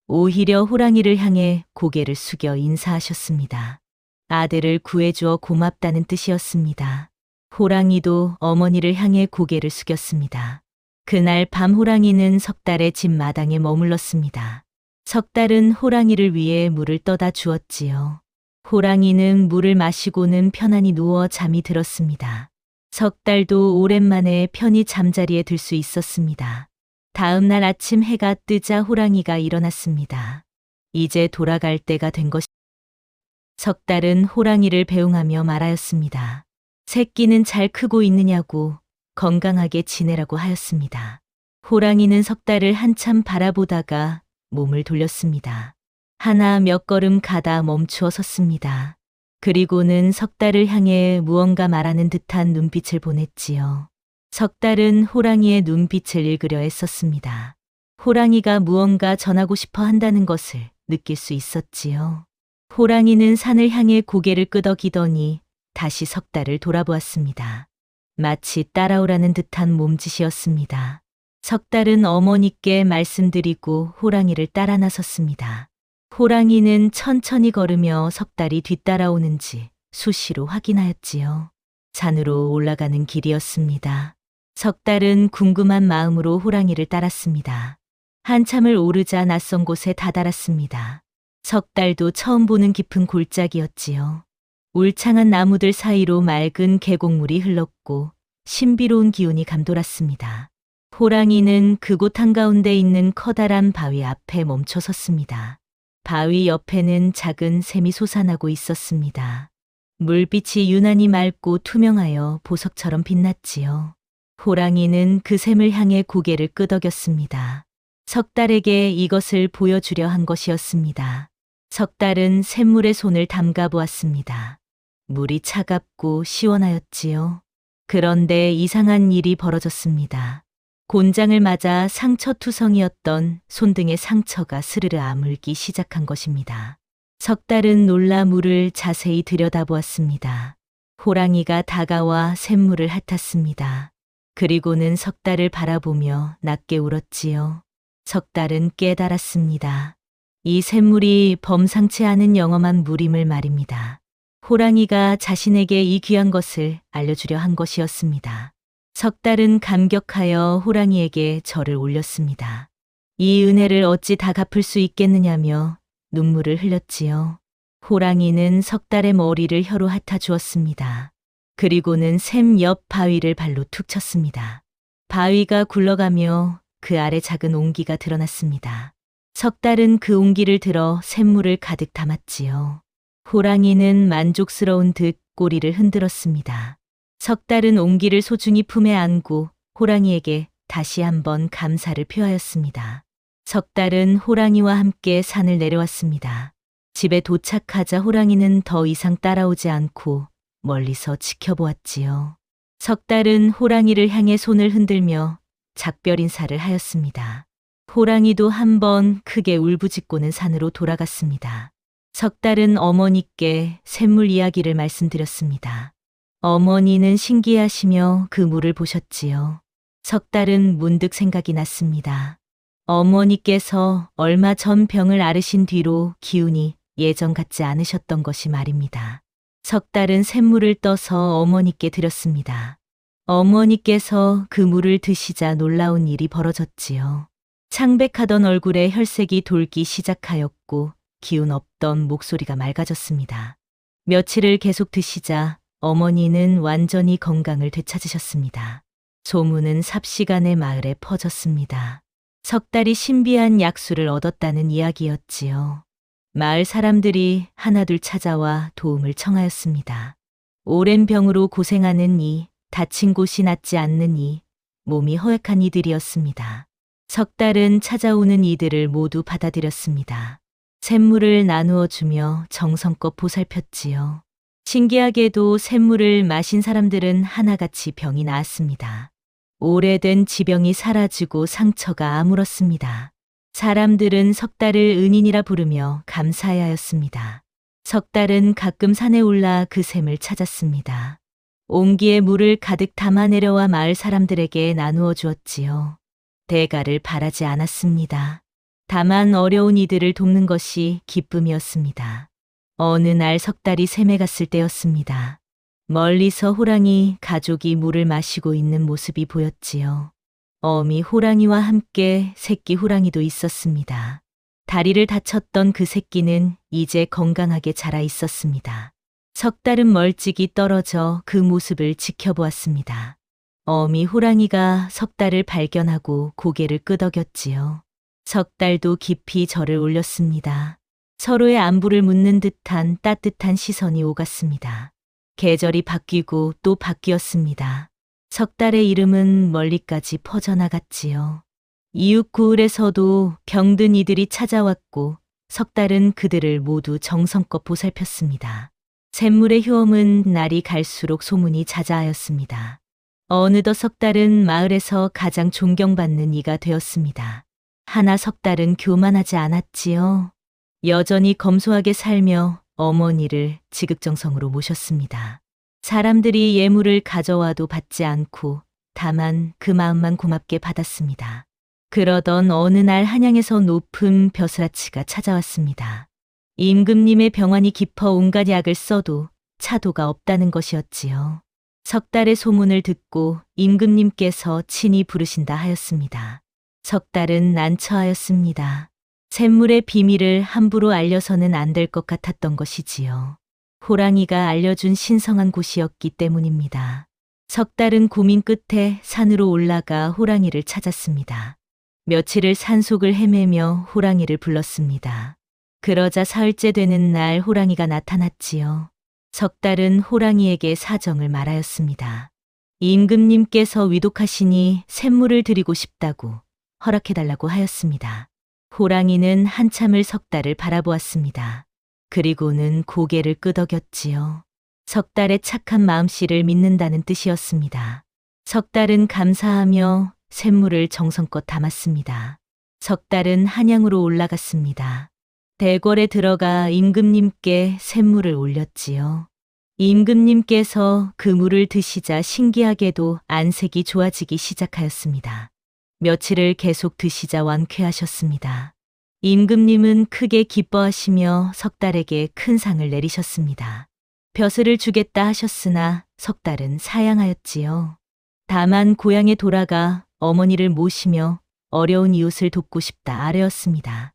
오히려 호랑이를 향해 고개를 숙여 인사하셨습니다. 아들을 구해주어 고맙다는 뜻이었습니다. 호랑이도 어머니를 향해 고개를 숙였습니다. 그날 밤 호랑이는 석 달의 집 마당에 머물렀습니다. 석 달은 호랑이를 위해 물을 떠다 주었지요. 호랑이는 물을 마시고는 편안히 누워 잠이 들었습니다. 석 달도 오랜만에 편히 잠자리에 들 수 있었습니다. 다음 날 아침 해가 뜨자 호랑이가 일어났습니다. 이제 돌아갈 때가 된 것이. 석 달은 호랑이를 배웅하며 말하였습니다. 새끼는 잘 크고 있느냐고 건강하게 지내라고 하였습니다. 호랑이는 석 달을 한참 바라보다가 몸을 돌렸습니다. 하나 몇 걸음 가다 멈추어 섰습니다. 그리고는 석 달을 향해 무언가 말하는 듯한 눈빛을 보냈지요. 석 달은 호랑이의 눈빛을 읽으려 애썼습니다. 호랑이가 무언가 전하고 싶어 한다는 것을 느낄 수 있었지요. 호랑이는 산을 향해 고개를 끄덕이더니 다시 석 달을 돌아보았습니다. 마치 따라오라는 듯한 몸짓이었습니다. 석 달은 어머니께 말씀드리고 호랑이를 따라 나섰습니다. 호랑이는 천천히 걸으며 석 달이 뒤따라오는지 수시로 확인하였지요. 산으로 올라가는 길이었습니다. 석 달은 궁금한 마음으로 호랑이를 따랐습니다. 한참을 오르자 낯선 곳에 다다랐습니다. 석 달도 처음 보는 깊은 골짜기였지요. 울창한 나무들 사이로 맑은 계곡물이 흘렀고 신비로운 기운이 감돌았습니다. 호랑이는 그곳 한가운데 있는 커다란 바위 앞에 멈춰 섰습니다. 바위 옆에는 작은 샘이 솟아나고 있었습니다. 물빛이 유난히 맑고 투명하여 보석처럼 빛났지요. 호랑이는 그 샘을 향해 고개를 끄덕였습니다. 석달에게 이것을 보여주려 한 것이었습니다. 석달은 샘물에 손을 담가 보았습니다. 물이 차갑고 시원하였지요. 그런데 이상한 일이 벌어졌습니다. 곤장을 맞아 상처투성이었던 손등의 상처가 스르르 아물기 시작한 것입니다. 석달은 놀라 물을 자세히 들여다보았습니다. 호랑이가 다가와 샘물을 핥았습니다. 그리고는 석달을 바라보며 낮게 울었지요. 석달은 깨달았습니다. 이 샘물이 범상치 않은 영험한 물임을 말입니다. 호랑이가 자신에게 이 귀한 것을 알려주려 한 것이었습니다. 석달은 감격하여 호랑이에게 절을 올렸습니다. 이 은혜를 어찌 다 갚을 수 있겠느냐며 눈물을 흘렸지요. 호랑이는 석달의 머리를 혀로 핥아 주었습니다. 그리고는 샘 옆 바위를 발로 툭 쳤습니다. 바위가 굴러가며 그 아래 작은 옹기가 드러났습니다. 석달은 그 옹기를 들어 샘물을 가득 담았지요. 호랑이는 만족스러운 듯 꼬리를 흔들었습니다. 석달은 옹기를 소중히 품에 안고 호랑이에게 다시 한번 감사를 표하였습니다. 석달은 호랑이와 함께 산을 내려왔습니다. 집에 도착하자 호랑이는 더 이상 따라오지 않고 멀리서 지켜보았지요. 석달은 호랑이를 향해 손을 흔들며 작별 인사를 하였습니다. 호랑이도 한번 크게 울부짖고는 산으로 돌아갔습니다. 석달은 어머니께 샘물 이야기를 말씀드렸습니다. 어머니는 신기해하시며 그 물을 보셨지요. 석달은 문득 생각이 났습니다. 어머니께서 얼마 전 병을 앓으신 뒤로 기운이 예전 같지 않으셨던 것이 말입니다. 석달은 샘물을 떠서 어머니께 드렸습니다. 어머니께서 그 물을 드시자 놀라운 일이 벌어졌지요. 창백하던 얼굴에 혈색이 돌기 시작하였고 기운 없던 목소리가 맑아졌습니다. 며칠을 계속 드시자 어머니는 완전히 건강을 되찾으셨습니다. 소문은 삽시간에 마을에 퍼졌습니다. 석달이 신비한 약수를 얻었다는 이야기였지요. 마을 사람들이 하나둘 찾아와 도움을 청하였습니다. 오랜 병으로 고생하는 이, 다친 곳이 낫지 않는 이, 몸이 허약한 이들이었습니다. 석달은 찾아오는 이들을 모두 받아들였습니다. 샘물을 나누어 주며 정성껏 보살폈지요. 신기하게도 샘물을 마신 사람들은 하나같이 병이 나았습니다. 오래된 지병이 사라지고 상처가 아물었습니다. 사람들은 석달을 은인이라 부르며 감사해하였습니다. 석달은 가끔 산에 올라 그 샘을 찾았습니다. 옹기에 물을 가득 담아 내려와 마을 사람들에게 나누어 주었지요. 대가를 바라지 않았습니다. 다만 어려운 이들을 돕는 것이 기쁨이었습니다. 어느 날 석달이 샘에 갔을 때였습니다. 멀리서 호랑이 가족이 물을 마시고 있는 모습이 보였지요. 어미 호랑이와 함께 새끼 호랑이도 있었습니다. 다리를 다쳤던 그 새끼는 이제 건강하게 자라 있었습니다. 석달은 멀찍이 떨어져 그 모습을 지켜보았습니다. 어미 호랑이가 석달을 발견하고 고개를 끄덕였지요. 석달도 깊이 절을 올렸습니다. 서로의 안부를 묻는 듯한 따뜻한 시선이 오갔습니다. 계절이 바뀌고 또 바뀌었습니다. 석달의 이름은 멀리까지 퍼져나갔지요. 이웃 고을에서도 병든 이들이 찾아왔고 석달은 그들을 모두 정성껏 보살폈습니다. 샘물의 효험은 날이 갈수록 소문이 자자하였습니다. 어느덧 석달은 마을에서 가장 존경받는 이가 되었습니다. 하나 석달은 교만하지 않았지요. 여전히 검소하게 살며 어머니를 지극정성으로 모셨습니다. 사람들이 예물을 가져와도 받지 않고 다만 그 마음만 고맙게 받았습니다. 그러던 어느 날 한양에서 높은 벼슬아치가 찾아왔습니다. 임금님의 병환이 깊어 온갖 약을 써도 차도가 없다는 것이었지요. 석달의 소문을 듣고 임금님께서 친히 부르신다 하였습니다. 석달은 난처하였습니다. 샘물의 비밀을 함부로 알려서는 안 될 것 같았던 것이지요. 호랑이가 알려준 신성한 곳이었기 때문입니다. 석달은 고민 끝에 산으로 올라가 호랑이를 찾았습니다. 며칠을 산속을 헤매며 호랑이를 불렀습니다. 그러자 사흘째 되는 날 호랑이가 나타났지요. 석 달은 호랑이에게 사정을 말하였습니다. 임금님께서 위독하시니 샘물을 드리고 싶다고 허락해달라고 하였습니다. 호랑이는 한참을 석 달을 바라보았습니다. 그리고는 고개를 끄덕였지요. 석 달의 착한 마음씨를 믿는다는 뜻이었습니다. 석 달은 감사하며 샘물을 정성껏 담았습니다. 석 달은 한양으로 올라갔습니다. 대궐에 들어가 임금님께 샘물을 올렸지요. 임금님께서 그 물을 드시자 신기하게도 안색이 좋아지기 시작하였습니다. 며칠을 계속 드시자 완쾌하셨습니다. 임금님은 크게 기뻐하시며 석 달에게 큰 상을 내리셨습니다. 벼슬을 주겠다 하셨으나 석 달은 사양하였지요. 다만 고향에 돌아가 어머니를 모시며 어려운 이웃을 돕고 싶다 아뢰었습니다.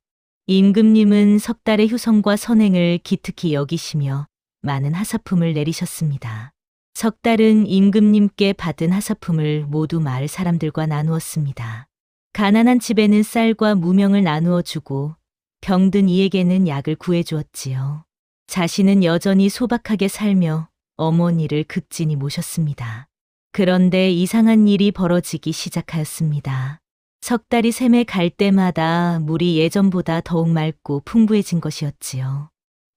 임금님은 석 달의 효성과 선행을 기특히 여기시며 많은 하사품을 내리셨습니다. 석 달은 임금님께 받은 하사품을 모두 마을 사람들과 나누었습니다. 가난한 집에는 쌀과 무명을 나누어 주고 병든 이에게는 약을 구해 주었지요. 자신은 여전히 소박하게 살며 어머니를 극진히 모셨습니다. 그런데 이상한 일이 벌어지기 시작하였습니다. 석 달이 샘에 갈 때마다 물이 예전보다 더욱 맑고 풍부해진 것이었지요.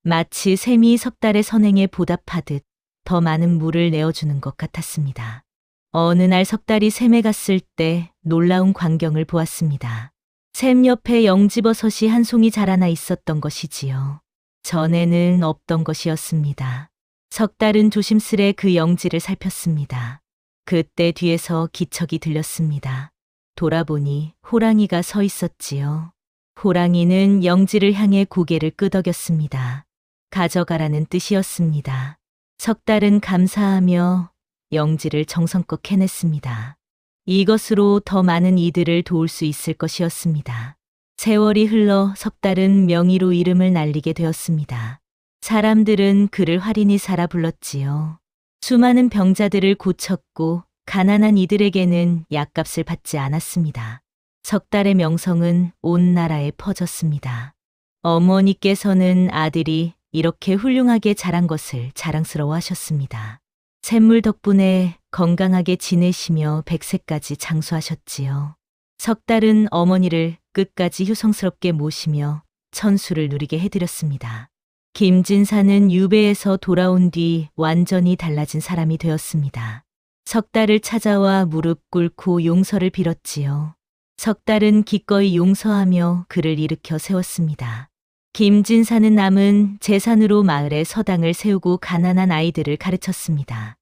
마치 샘이 석 달의 선행에 보답하듯 더 많은 물을 내어주는 것 같았습니다. 어느 날 석 달이 샘에 갔을 때 놀라운 광경을 보았습니다. 샘 옆에 영지버섯이 한 송이 자라나 있었던 것이지요. 전에는 없던 것이었습니다. 석 달은 조심스레 그 영지를 살폈습니다. 그때 뒤에서 기척이 들렸습니다. 돌아보니 호랑이가 서 있었지요. 호랑이는 영지를 향해 고개를 끄덕였습니다. 가져가라는 뜻이었습니다. 석 달은 감사하며 영지를 정성껏 캐냈습니다. 이것으로 더 많은 이들을 도울 수 있을 것이었습니다. 세월이 흘러 석 달은 명의로 이름을 날리게 되었습니다. 사람들은 그를 활인이 살아 불렀지요. 수많은 병자들을 고쳤고 가난한 이들에게는 약값을 받지 않았습니다. 석 달의 명성은 온 나라에 퍼졌습니다. 어머니께서는 아들이 이렇게 훌륭하게 자란 것을 자랑스러워하셨습니다. 샘물 덕분에 건강하게 지내시며 100세까지 장수하셨지요. 석 달은 어머니를 끝까지 효성스럽게 모시며 천수를 누리게 해드렸습니다. 김진사는 유배에서 돌아온 뒤 완전히 달라진 사람이 되었습니다. 석 달을 찾아와 무릎 꿇고 용서를 빌었지요. 석 달은 기꺼이 용서하며 그를 일으켜 세웠습니다. 김진사는 남은 재산으로 마을에 서당을 세우고 가난한 아이들을 가르쳤습니다.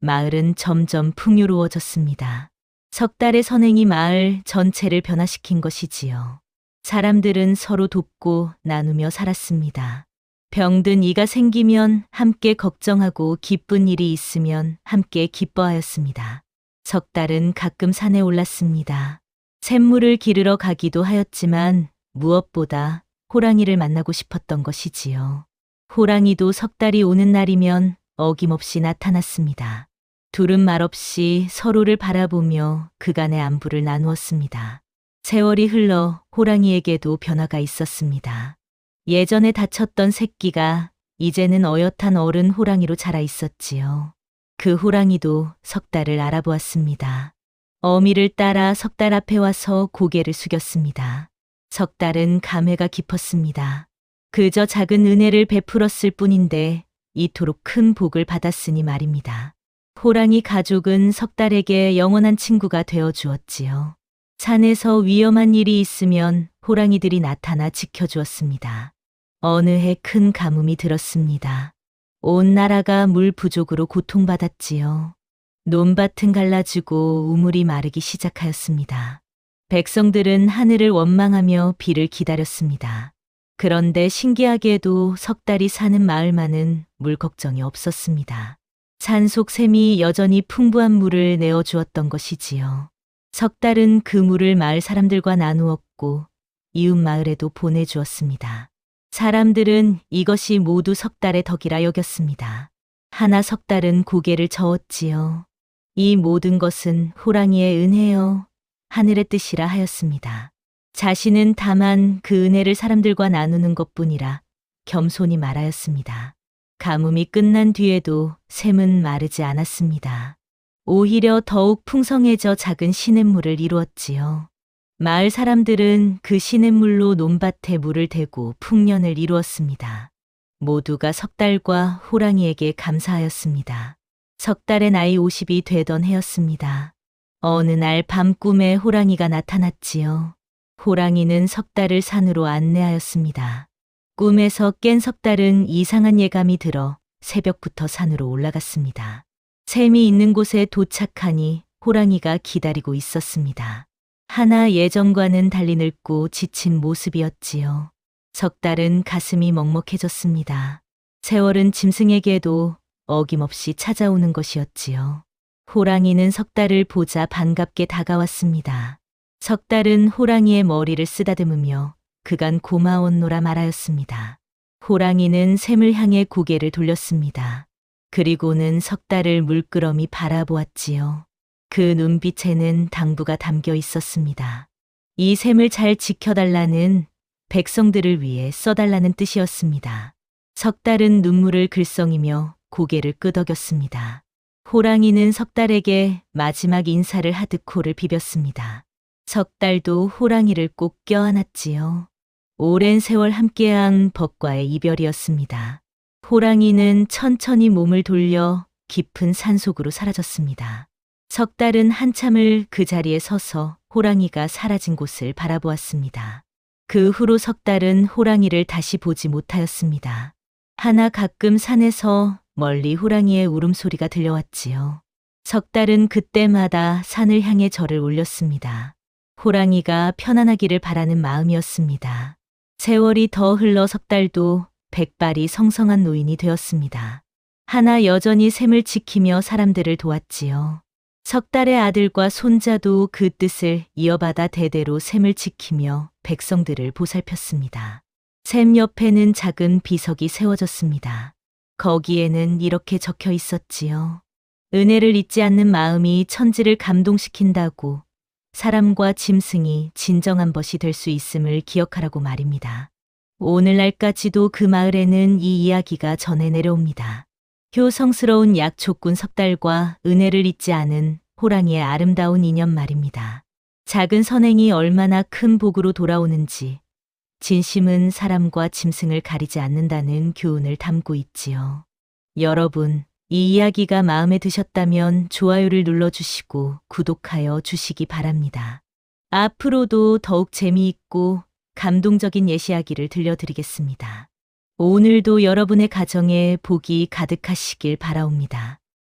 마을은 점점 풍요로워졌습니다. 석 달의 선행이 마을 전체를 변화시킨 것이지요. 사람들은 서로 돕고 나누며 살았습니다. 병든 이가 생기면 함께 걱정하고 기쁜 일이 있으면 함께 기뻐하였습니다. 석 달은 가끔 산에 올랐습니다. 샘물을 기르러 가기도 하였지만 무엇보다 호랑이를 만나고 싶었던 것이지요. 호랑이도 석 달이 오는 날이면 어김없이 나타났습니다. 둘은 말없이 서로를 바라보며 그간의 안부를 나누었습니다. 세월이 흘러 호랑이에게도 변화가 있었습니다. 예전에 다쳤던 새끼가 이제는 어엿한 어른 호랑이로 자라 있었지요. 그 호랑이도 석 달을 알아보았습니다. 어미를 따라 석 달 앞에 와서 고개를 숙였습니다. 석 달은 감회가 깊었습니다. 그저 작은 은혜를 베풀었을 뿐인데 이토록 큰 복을 받았으니 말입니다. 호랑이 가족은 석 달에게 영원한 친구가 되어 주었지요. 산에서 위험한 일이 있으면 호랑이들이 나타나 지켜주었습니다. 어느 해 큰 가뭄이 들었습니다. 온 나라가 물 부족으로 고통받았지요. 논밭은 갈라지고 우물이 마르기 시작하였습니다. 백성들은 하늘을 원망하며 비를 기다렸습니다. 그런데 신기하게도 석 달이 사는 마을만은 물 걱정이 없었습니다. 산속 샘이 여전히 풍부한 물을 내어주었던 것이지요. 석 달은 그 물을 마을 사람들과 나누었고 이웃 마을에도 보내주었습니다. 사람들은 이것이 모두 석 달의 덕이라 여겼습니다. 하나 석 달은 고개를 저었지요. 이 모든 것은 호랑이의 은혜요 하늘의 뜻이라 하였습니다. 자신은 다만 그 은혜를 사람들과 나누는 것뿐이라 겸손히 말하였습니다. 가뭄이 끝난 뒤에도 샘은 마르지 않았습니다. 오히려 더욱 풍성해져 작은 시냇물을 이루었지요. 마을 사람들은 그 시냇물로 논밭에 물을 대고 풍년을 이루었습니다. 모두가 석달과 호랑이에게 감사하였습니다. 석달의 나이 50이 되던 해였습니다. 어느 날 밤 꿈에 호랑이가 나타났지요. 호랑이는 석달을 산으로 안내하였습니다. 꿈에서 깬 석달은 이상한 예감이 들어 새벽부터 산으로 올라갔습니다. 샘이 있는 곳에 도착하니 호랑이가 기다리고 있었습니다. 하나 예전과는 달리 늙고 지친 모습이었지요. 석달은 가슴이 먹먹해졌습니다. 세월은 짐승에게도 어김없이 찾아오는 것이었지요. 호랑이는 석달을 보자 반갑게 다가왔습니다. 석달은 호랑이의 머리를 쓰다듬으며 그간 고마웠노라 말하였습니다. 호랑이는 샘을 향해 고개를 돌렸습니다. 그리고는 석달을 물끄러미 바라보았지요. 그 눈빛에는 당부가 담겨 있었습니다. 이 샘을 잘 지켜달라는, 백성들을 위해 써달라는 뜻이었습니다. 석달은 눈물을 글썽이며 고개를 끄덕였습니다. 호랑이는 석달에게 마지막 인사를 하듯 코를 비볐습니다. 석달도 호랑이를 꼭 껴안았지요. 오랜 세월 함께한 벗과의 이별이었습니다. 호랑이는 천천히 몸을 돌려 깊은 산속으로 사라졌습니다. 석달은 한참을 그 자리에 서서 호랑이가 사라진 곳을 바라보았습니다. 그 후로 석달은 호랑이를 다시 보지 못하였습니다. 하나 가끔 산에서 멀리 호랑이의 울음소리가 들려왔지요. 석달은 그때마다 산을 향해 절을 올렸습니다. 호랑이가 편안하기를 바라는 마음이었습니다. 세월이 더 흘러 석달도 백발이 성성한 노인이 되었습니다. 하나 여전히 샘을 지키며 사람들을 도왔지요. 석달의 아들과 손자도 그 뜻을 이어받아 대대로 샘을 지키며 백성들을 보살폈습니다. 샘 옆에는 작은 비석이 세워졌습니다. 거기에는 이렇게 적혀 있었지요. 은혜를 잊지 않는 마음이 천지를 감동시킨다고, 사람과 짐승이 진정한 벗이 될 수 있음을 기억하라고 말입니다. 오늘날까지도 그 마을에는 이 이야기가 전해 내려옵니다. 효성스러운 약초꾼 석달과 은혜를 잊지 않은 호랑이의 아름다운 인연 말입니다. 작은 선행이 얼마나 큰 복으로 돌아오는지, 진심은 사람과 짐승을 가리지 않는다는 교훈을 담고 있지요. 여러분, 이 이야기가 마음에 드셨다면 좋아요를 눌러주시고 구독하여 주시기 바랍니다. 앞으로도 더욱 재미있고 감동적인 예시이야기를 들려드리겠습니다. 오늘도 여러분의 가정에 복이 가득하시길 바라옵니다.